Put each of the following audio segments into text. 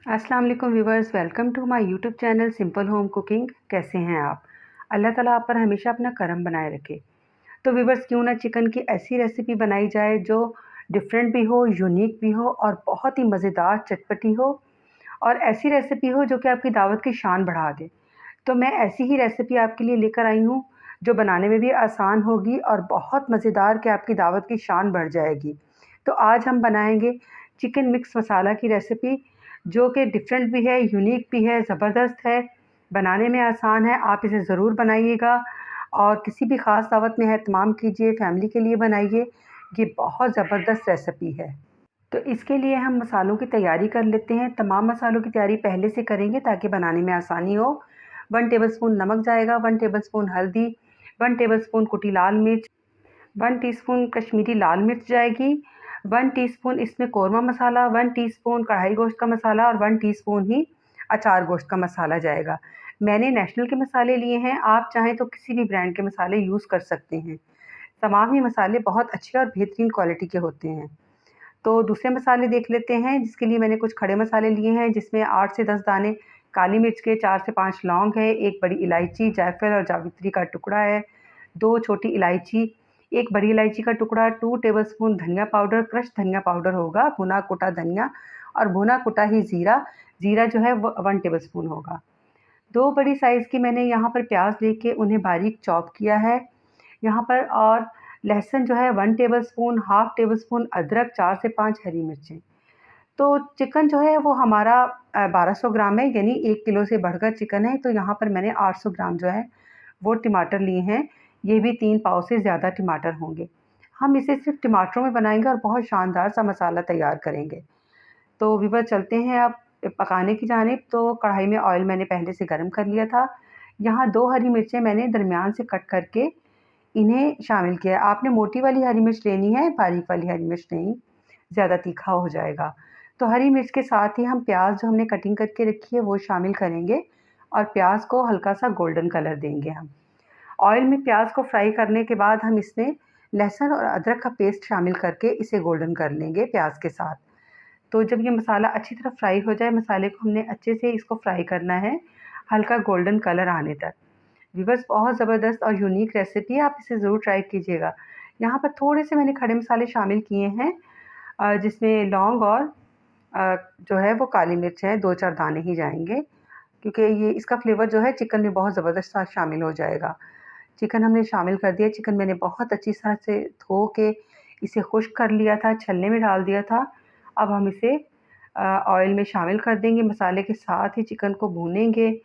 अस्सलाम वालेकुम viewers, welcome to my YouTube channel simple home cooking. कैसे हैं आप? अल्लाह ताला आप पर हमेशा अपना करम बनाए रखे। तो व्यूवर्स, क्यों ना चिकन की ऐसी रेसिपी बनाई जाए जो डिफरेंट भी हो, यूनिक भी हो और बहुत ही मज़ेदार चटपटी हो, और ऐसी रेसिपी हो जो कि आपकी दावत की शान बढ़ा दे। तो मैं ऐसी ही रेसिपी आपके लिए लेकर आई हूँ जो बनाने में भी आसान होगी और बहुत मज़ेदार, कि आपकी दावत की शान बढ़ जाएगी। तो आज हम बनाएंगे चिकन मिक्स मसाला की रेसिपी, जो कि डिफरेंट भी है, यूनिक भी है, ज़बरदस्त है, बनाने में आसान है। आप इसे ज़रूर बनाइएगा और किसी भी ख़ास दावत में एहतमाम कीजिए, फैमिली के लिए बनाइए। ये बहुत ज़बरदस्त रेसिपी है। तो इसके लिए हम मसालों की तैयारी कर लेते हैं। तमाम मसालों की तैयारी पहले से करेंगे ताकि बनाने में आसानी हो। 1 टेबलस्पून नमक जाएगा, 1 टेबलस्पून हल्दी, 1 टेबलस्पून कुटी लाल मिर्च, 1 टीस्पून कश्मीरी लाल मिर्च जाएगी, 1 टीस्पून इसमें कोरमा मसाला, 1 टीस्पून कढ़ाई गोश्त का मसाला और 1 टीस्पून ही अचार गोश्त का मसाला जाएगा। मैंने नेशनल के मसाले लिए हैं, आप चाहें तो किसी भी ब्रांड के मसाले यूज़ कर सकते हैं। तमाम ही मसाले बहुत अच्छे और बेहतरीन क्वालिटी के होते हैं। तो दूसरे मसाले देख लेते हैं, जिसके लिए मैंने कुछ खड़े मसाले लिए हैं, जिसमें 8 से 10 दाने काली मिर्च के, 4 से 5 लौंग है, 1 बड़ी इलायची, जायफल और जावित्री का टुकड़ा है, 2 छोटी इलायची, 1 बड़ी इलायची का टुकड़ा, 2 टेबलस्पून धनिया पाउडर, क्रश धनिया पाउडर होगा, भुना कुटा धनिया और भुना कुटा ही ज़ीरा, ज़ीरा जो है वो 1 टेबलस्पून होगा। 2 बड़ी साइज़ की मैंने यहाँ पर प्याज़ लेके उन्हें बारीक चॉप किया है यहाँ पर, और लहसुन जो है 1 टेबलस्पून, हाफ़ टेबलस्पून अदरक, 4 से 5 हरी मिर्चें। तो चिकन जो है वो हमारा 1200 ग्राम है, यानी 1 किलो से बढ़कर चिकन है, तो यहाँ पर मैंने 800 ग्राम जो है वो टमाटर लिए हैं। ये भी 3 पाव से ज़्यादा टमाटर होंगे। हम इसे सिर्फ़ टमाटरों में बनाएँगे और बहुत शानदार सा मसाला तैयार करेंगे। तो व्यूअर, चलते हैं अब पकाने की जानिब। तो कढ़ाई में ऑयल मैंने पहले से गरम कर लिया था। यहाँ 2 हरी मिर्चें मैंने दरमियान से कट करके इन्हें शामिल किया है। आपने मोटी वाली हरी मिर्च लेनी है, बारीक वाली हरी मिर्च नहीं, ज़्यादा तीखा हो जाएगा। तो हरी मिर्च के साथ ही हम प्याज़ जो हमने कटिंग करके रखी है वो शामिल करेंगे और प्याज़ को हल्का-सा गोल्डन कलर देंगे हम। ऑयल में प्याज़ को फ्राई करने के बाद हम इसमें लहसुन और अदरक का पेस्ट शामिल करके इसे गोल्डन कर लेंगे प्याज़ के साथ। तो जब ये मसाला अच्छी तरह फ्राई हो जाए, मसाले को हमने अच्छे से इसको फ्राई करना है, हल्का गोल्डन कलर आने तक। व्यूअर्स, बहुत ज़बरदस्त और यूनिक रेसिपी है, आप इसे ज़रूर ट्राई कीजिएगा। यहाँ पर थोड़े से मैंने खड़े मसाले शामिल किए हैं, जिसमें लौंग और जो है वो काली मिर्च है, 2-4 दाने ही जाएँगे, क्योंकि ये इसका फ्लेवर जो है चिकन में बहुत ज़बरदस्त सा शामिल हो जाएगा। चिकन हमने शामिल कर दिया। चिकन मैंने बहुत अच्छी तरह से धो के इसे खुश्क कर लिया था, छलनी में डाल दिया था। अब हम इसे ऑयल में शामिल कर देंगे, मसाले के साथ ही चिकन को भूनेंगे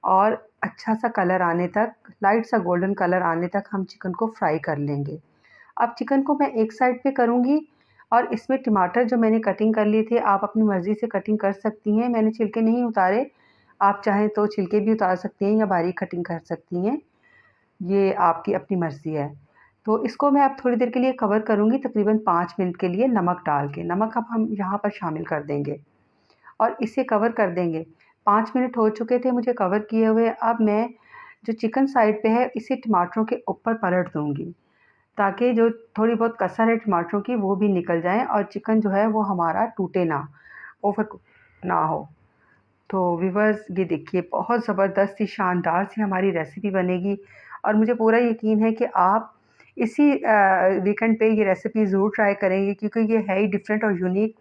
और अच्छा-सा कलर आने तक, लाइट सा गोल्डन कलर आने तक हम चिकन को फ्राई कर लेंगे। अब चिकन को मैं एक साइड पे करूँगी और इसमें टमाटर जो मैंने कटिंग कर लिए थे, आप अपनी मर्ज़ी से कटिंग कर सकती हैं। मैंने छिलके नहीं उतारे, आप चाहें तो छिलके भी उतार सकती हैं या बारीक कटिंग कर सकती हैं। ये आपकी अपनी मर्ज़ी है। तो इसको मैं अब थोड़ी देर के लिए कवर करूँगी, तकरीबन 5 मिनट के लिए नमक डाल के। नमक अब हम यहाँ पर शामिल कर देंगे और इसे कवर कर देंगे। 5 मिनट हो चुके थे मुझे कवर किए हुए। अब मैं जो चिकन साइड पे है, इसे टमाटरों के ऊपर पलट दूँगी, ताकि जो थोड़ी बहुत कसर है टमाटरों की वो भी निकल जाए और चिकन जो है वो हमारा टूटे ना, ओवर कुक ना हो। तो व्यूअर्स, ये देखिए बहुत ज़बरदस्त सी शानदार सी हमारी रेसिपी बनेगी और मुझे पूरा यकीन है कि आप इसी वीकेंड पे ये रेसिपी ज़रूर ट्राई करेंगे, क्योंकि ये है ही डिफरेंट और यूनिक।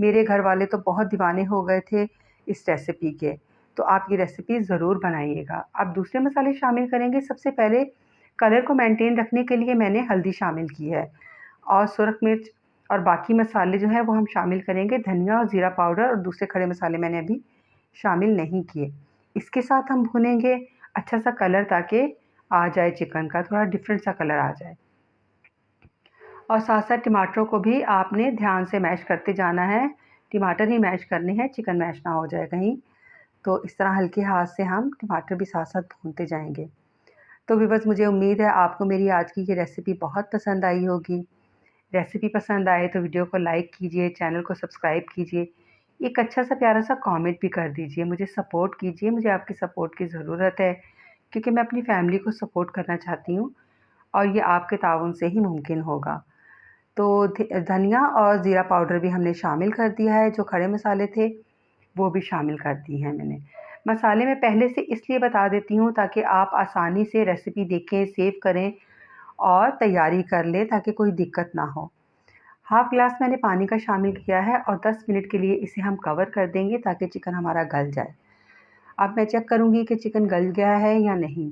मेरे घर वाले तो बहुत दीवाने हो गए थे इस रेसिपी के। तो आप ये रेसिपी ज़रूर बनाइएगा। अब दूसरे मसाले शामिल करेंगे। सबसे पहले कलर को मेंटेन रखने के लिए मैंने हल्दी शामिल की है और सुरख मिर्च, और बाकी मसाले जो हैं वो हम शामिल करेंगे। धनिया और ज़ीरा पाउडर और दूसरे खड़े मसाले मैंने अभी शामिल नहीं किए। इसके साथ हम भूनेंगे अच्छा सा कलर, ताकि आ जाए चिकन का थोड़ा डिफरेंट सा कलर आ जाए। और साथ-साथ टमाटरों को भी आपने ध्यान से मैश करते जाना है। टमाटर ही मैश करने हैं, चिकन मैश ना हो जाए कहीं। तो इस तरह हल्के हाथ से हम टमाटर भी साथ-साथ भूनते जाएँगे। तो व्यूअर्स, मुझे उम्मीद है आपको मेरी आज की ये रेसिपी बहुत पसंद आई होगी। रेसिपी पसंद आए तो वीडियो को लाइक कीजिए, चैनल को सब्सक्राइब कीजिए। एक अच्छा-सा प्यारा-सा कमेंट भी कर दीजिए, मुझे सपोर्ट कीजिए। मुझे आपकी सपोर्ट की ज़रूरत है, क्योंकि मैं अपनी फैमिली को सपोर्ट करना चाहती हूँ और ये आपके ताउन से ही मुमकिन होगा। तो धनिया और ज़ीरा पाउडर भी हमने शामिल कर दिया है, जो खड़े मसाले थे। वो भी शामिल कर दी हैं मैंने। मसाले मैं पहले से इसलिए बता देती हूँ ताकि आप आसानी से रेसिपी देखें, सेव करें और तैयारी कर लें ताकि कोई दिक्कत ना हो। हाफ़ ग्लास मैंने पानी का शामिल किया है और 10 मिनट के लिए इसे हम कवर कर देंगे ताकि चिकन हमारा गल जाए। अब मैं चेक करूँगी कि चिकन गल गया है या नहीं।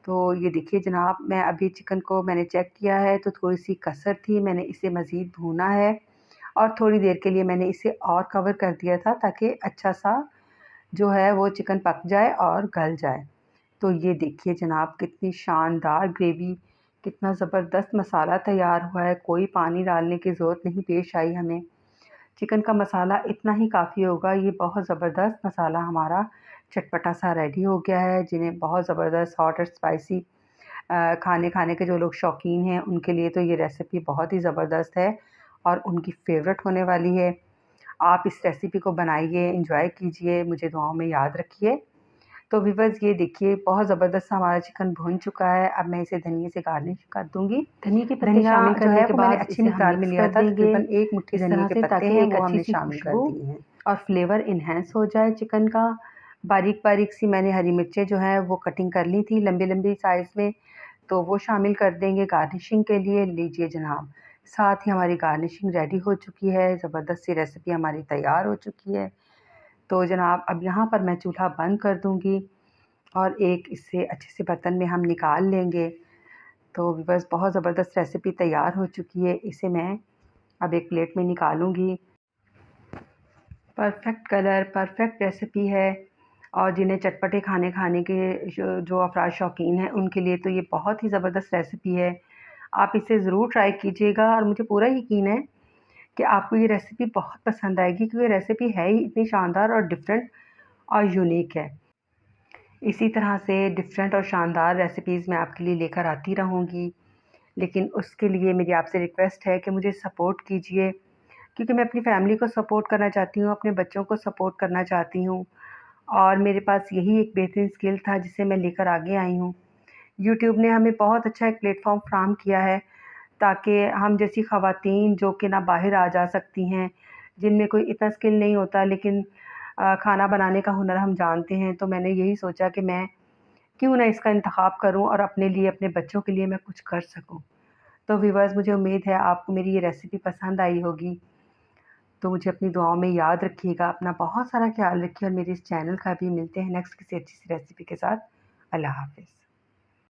तो ये देखिए जनाब, मैं अभी चिकन को मैंने चेक किया है तो थोड़ी-सी कसर थी, मैंने इसे मज़ीद भूना है और थोड़ी देर के लिए मैंने इसे और कवर कर दिया था ताकि अच्छा-सा जो है वो चिकन पक जाए और गल जाए। तो ये देखिए जनाब, कितनी शानदार ग्रेवी, कितना ज़बरदस्त मसाला तैयार हुआ है, कोई पानी डालने की ज़रूरत नहीं पेश आई हमें। चिकन का मसाला इतना ही काफ़ी होगा, ये बहुत ज़बरदस्त मसाला हमारा चटपटा सा रेडी हो गया है। जिन्हें बहुत ज़बरदस्त हॉट और स्पाइसी खाने खाने के जो लोग शौकीन हैं उनके लिए तो ये रेसिपी बहुत ही ज़बरदस्त है और उनकी फ़ेवरेट होने वाली है। आप इस रेसिपी को बनाइए, एंजॉय कीजिए, मुझे दुआओं में याद रखिए। तो व्यूअर्स ये देखिए बहुत ज़बरदस्त हमारा चिकन भुन चुका है। अब मैं इसे धनिये से गार्निश कर दूँगी। धनिये के पत्ते धनिया शामिल जो करने है के वो मैंने बाद अच्छी इसे हम मिकदार में मिक्स लिया कर था, देंगे तकरीबन 1 मुट्ठी इस धनिये तरह के से पत्ते ताकि हैं एक वो अच्छी हमने सी शामिल कर खुशबू दिए हैं और फ्लेवर एनहांस हो जाए चिकन का। बारीक-बारीक सी मैंने हरी मिर्चें जो हैं वो कटिंग कर ली थी लंबी-लंबी साइज़ में, तो वो शामिल कर देंगे गार्निशिंग के लिए। लीजिए जनाब, साथ ही हमारी गार्निशिंग रेडी हो चुकी है, ज़बरदस्त सी रेसिपी हमारी तैयार हो चुकी है। तो जनाब अब यहाँ पर मैं चूल्हा बंद कर दूँगी और एक इससे अच्छे से बर्तन में हम निकाल लेंगे। तो बस बहुत ज़बरदस्त रेसिपी तैयार हो चुकी है, इसे मैं अब एक प्लेट में निकालूँगी। परफ़ेक्ट कलर, परफ़ेक्ट रेसिपी है और जिन्हें चटपटे खाने खाने के जो जो अफ़राद शौकीन हैं उनके लिए तो ये बहुत ही ज़बरदस्त रेसिपी है। आप इसे ज़रूर ट्राई कीजिएगा और मुझे पूरा यकीन है कि आपको ये रेसिपी बहुत पसंद आएगी क्योंकि रेसिपी है ही इतनी शानदार और डिफ़रेंट और यूनिक है। इसी तरह से डिफ़रेंट और शानदार रेसिपीज़ मैं आपके लिए लेकर आती रहूँगी। लेकिन उसके लिए मेरी आपसे रिक्वेस्ट है कि मुझे सपोर्ट कीजिए क्योंकि मैं अपनी फ़ैमिली को सपोर्ट करना चाहती हूँ, अपने बच्चों को सपोर्ट करना चाहती हूँ और मेरे पास यही एक बेहतरीन स्किल था जिसे मैं लेकर आगे आई हूँ। यूट्यूब ने हमें बहुत अच्छा एक प्लेटफ़ॉर्म फ़राहम किया है ताकि हम जैसी ख़वातीन जो कि ना बाहर आ जा सकती हैं, जिनमें कोई इतना स्किल नहीं होता लेकिन खाना बनाने का हुनर हम जानते हैं, तो मैंने यही सोचा कि मैं क्यों ना इसका इंतख़ाब करूँ और अपने लिए, अपने बच्चों के लिए मैं कुछ कर सकूँ। तो व्यूअर्स मुझे उम्मीद है आपको मेरी ये रेसिपी पसंद आई होगी। तो मुझे अपनी दुआओं में याद रखिएगा, अपना बहुत सारा ख़्याल रखिए और मेरे इस चैनल का भी मिलते हैं नेक्स्ट किसी अच्छी सी रेसिपी के साथ। अल्लाह हाफ़िज़।